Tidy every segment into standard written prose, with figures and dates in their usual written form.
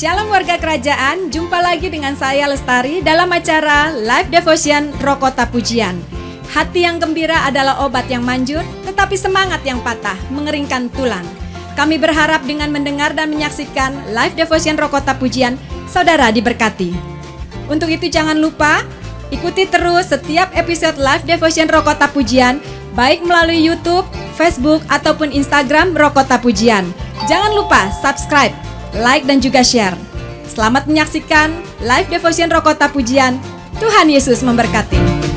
Shalom warga kerajaan, jumpa lagi dengan saya Lestari dalam acara Live Devotion Rokota Pujian. Hati yang gembira adalah obat yang manjur, tetapi semangat yang patah mengeringkan tulang. Kami berharap dengan mendengar dan menyaksikan Live Devotion Rokota Pujian, saudara diberkati. Untuk itu jangan lupa, ikuti terus setiap episode Live Devotion Rokota Pujian, baik melalui YouTube, Facebook, ataupun Instagram Rokota Pujian. Jangan lupa subscribe, like dan juga share. Selamat menyaksikan Live Devotion Rokota Pujian. Tuhan Yesus memberkati.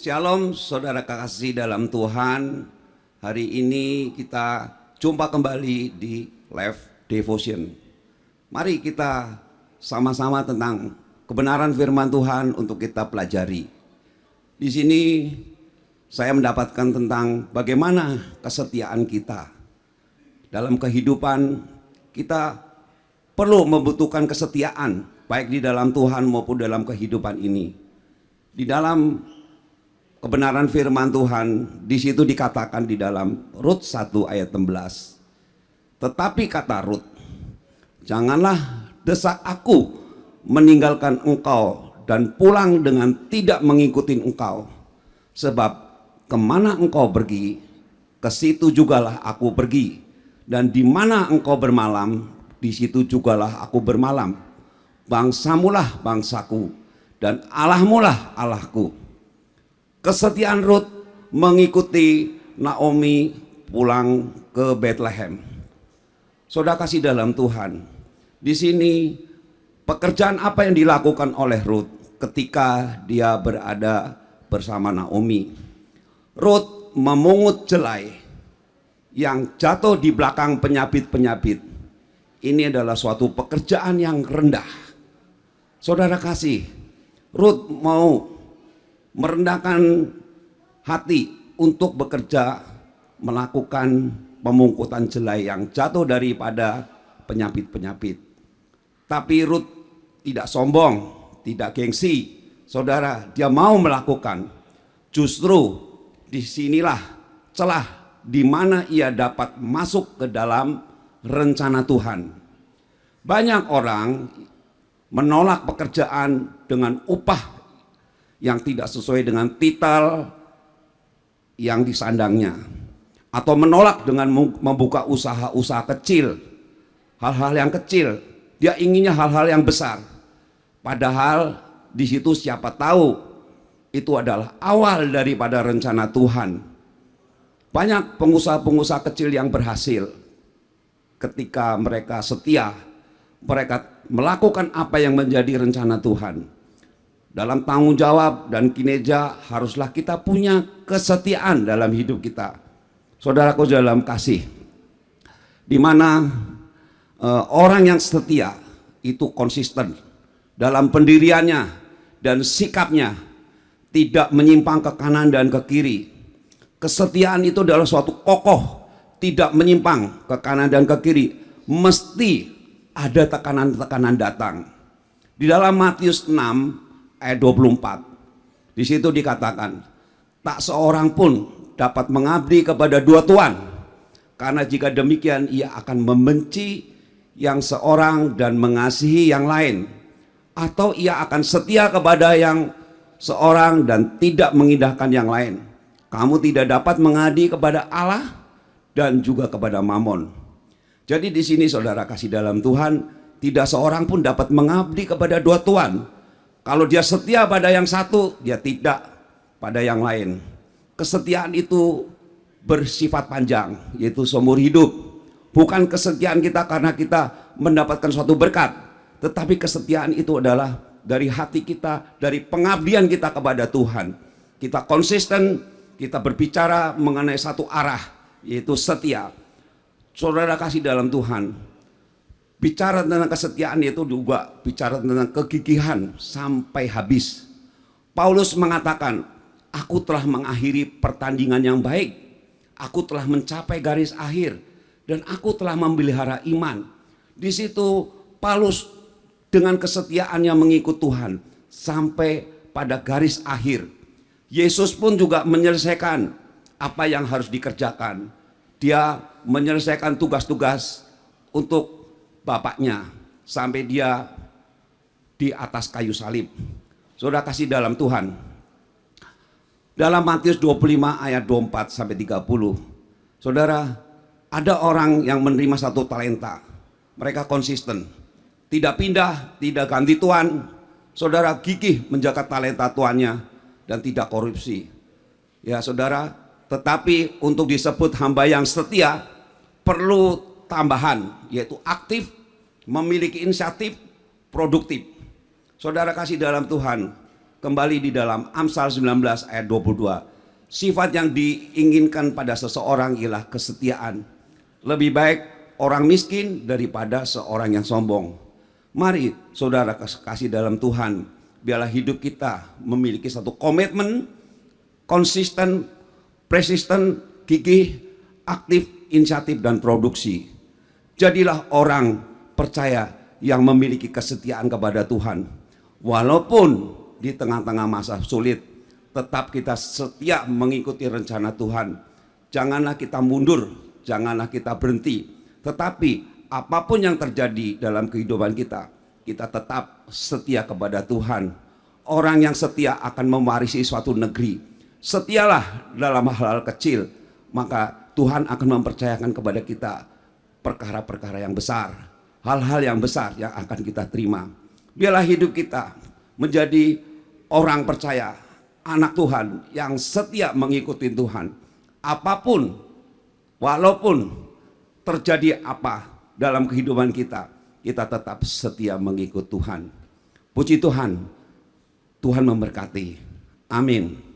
Shalom saudara kekasih dalam Tuhan. Hari ini kita jumpa kembali di Live Devotion. Mari kita sama-sama tentang kebenaran firman Tuhan untuk kita pelajari. Di sini saya mendapatkan tentang bagaimana kesetiaan kita. Dalam kehidupan kita perlu membutuhkan kesetiaan, baik di dalam Tuhan maupun dalam kehidupan ini. Di dalam kebenaran firman Tuhan, di situ dikatakan di dalam Rut 1 ayat 16. Tetapi kata Rut, janganlah desak aku meninggalkan engkau dan pulang dengan tidak mengikuti engkau. Sebab kemana engkau pergi, ke situ jugalah aku pergi. Dan di mana engkau bermalam, di situ jugalah aku bermalam. Bangsamulah bangsaku, dan Allahmulah Allahku. Kesetiaan Rut mengikuti Naomi pulang ke Bethlehem. Saudara kasih dalam Tuhan, di sini pekerjaan apa yang dilakukan oleh Rut ketika dia berada bersama Naomi? Rut memungut jelai yang jatuh di belakang penyabit-penyabit. Ini adalah suatu pekerjaan yang rendah. Saudara kasih, Rut mau merendahkan hati untuk bekerja melakukan pemungkutan jelai yang jatuh daripada penyabit-penyabit. Tapi Rut tidak sombong, tidak gengsi. Saudara, dia mau melakukan. Justru disinilah celah di mana ia dapat masuk ke dalam rencana Tuhan. Banyak orang menolak pekerjaan dengan upah yang tidak sesuai dengan titel yang disandangnya, atau menolak dengan membuka usaha-usaha kecil, hal-hal yang kecil. Dia inginnya hal-hal yang besar, padahal di situ siapa tahu itu adalah awal daripada rencana Tuhan. Banyak pengusaha-pengusaha kecil yang berhasil ketika mereka setia, mereka melakukan apa yang menjadi rencana Tuhan. Dalam tanggung jawab dan kinerja haruslah kita punya kesetiaan dalam hidup kita. Saudaraku dalam kasih, di mana orang yang setia itu konsisten dalam pendiriannya dan sikapnya, tidak menyimpang ke kanan dan ke kiri. Kesetiaan itu adalah suatu kokoh, tidak menyimpang ke kanan dan ke kiri. Mesti ada tekanan-tekanan datang. Di dalam Matius 6 ayat 24, di situ dikatakan, tak seorang pun dapat mengabdi kepada dua tuan, karena jika demikian ia akan membenci yang seorang dan mengasihi yang lain, atau ia akan setia kepada yang seorang dan tidak mengindahkan yang lain. Kamu tidak dapat mengabdi kepada Allah dan juga kepada Mamon. Jadi di sini saudara kasih dalam Tuhan, tidak seorang pun dapat mengabdi kepada dua tuan. Kalau dia setia pada yang satu, dia tidak pada yang lain. Kesetiaan itu bersifat panjang, yaitu seumur hidup. Bukan kesetiaan kita karena kita mendapatkan suatu berkat, tetapi kesetiaan itu adalah dari hati kita, dari pengabdian kita kepada Tuhan. Kita konsisten, kita berbicara mengenai satu arah, yaitu setia. Saudara kasih dalam Tuhan, bicara tentang kesetiaan itu juga bicara tentang kegigihan sampai habis. Paulus mengatakan, aku telah mengakhiri pertandingan yang baik, aku telah mencapai garis akhir, dan aku telah memelihara iman. Di situ Paulus dengan kesetiaannya mengikut Tuhan sampai pada garis akhir. Yesus pun juga menyelesaikan apa yang harus dikerjakan. Dia menyelesaikan tugas-tugas untuk Bapaknya sampai dia di atas kayu salib. Saudara kasih dalam Tuhan, dalam Matius 25 ayat 24 sampai 30, saudara, ada orang yang menerima satu talenta. Mereka konsisten, tidak pindah, tidak ganti tuan. Saudara gigih menjaga talenta tuannya dan tidak korupsi. Ya saudara, tetapi untuk disebut hamba yang setia perlu tambahan, yaitu aktif, memiliki inisiatif, produktif. Saudara kasih dalam Tuhan, kembali di dalam Amsal 19 ayat 22. Sifat yang diinginkan pada seseorang ialah kesetiaan. Lebih baik orang miskin daripada seorang yang sombong. Mari saudara kasih dalam Tuhan, biarlah hidup kita memiliki satu komitmen, konsisten, persisten, gigih, aktif, inisiatif, dan produksi. Jadilah orang percaya yang memiliki kesetiaan kepada Tuhan. Walaupun di tengah-tengah masa sulit, tetap kita setia mengikuti rencana Tuhan. Janganlah kita mundur, janganlah kita berhenti. Tetapi apapun yang terjadi dalam kehidupan kita, kita tetap setia kepada Tuhan. Orang yang setia akan mewarisi suatu negeri. Setialah dalam hal-hal kecil, maka Tuhan akan mempercayakan kepada kita perkara-perkara yang besar. Hal-hal yang besar yang akan kita terima. Biarlah hidup kita menjadi orang percaya, anak Tuhan yang setia mengikuti Tuhan. Apapun, walaupun terjadi apa dalam kehidupan kita, kita tetap setia mengikut Tuhan. Puji Tuhan, Tuhan memberkati. Amin.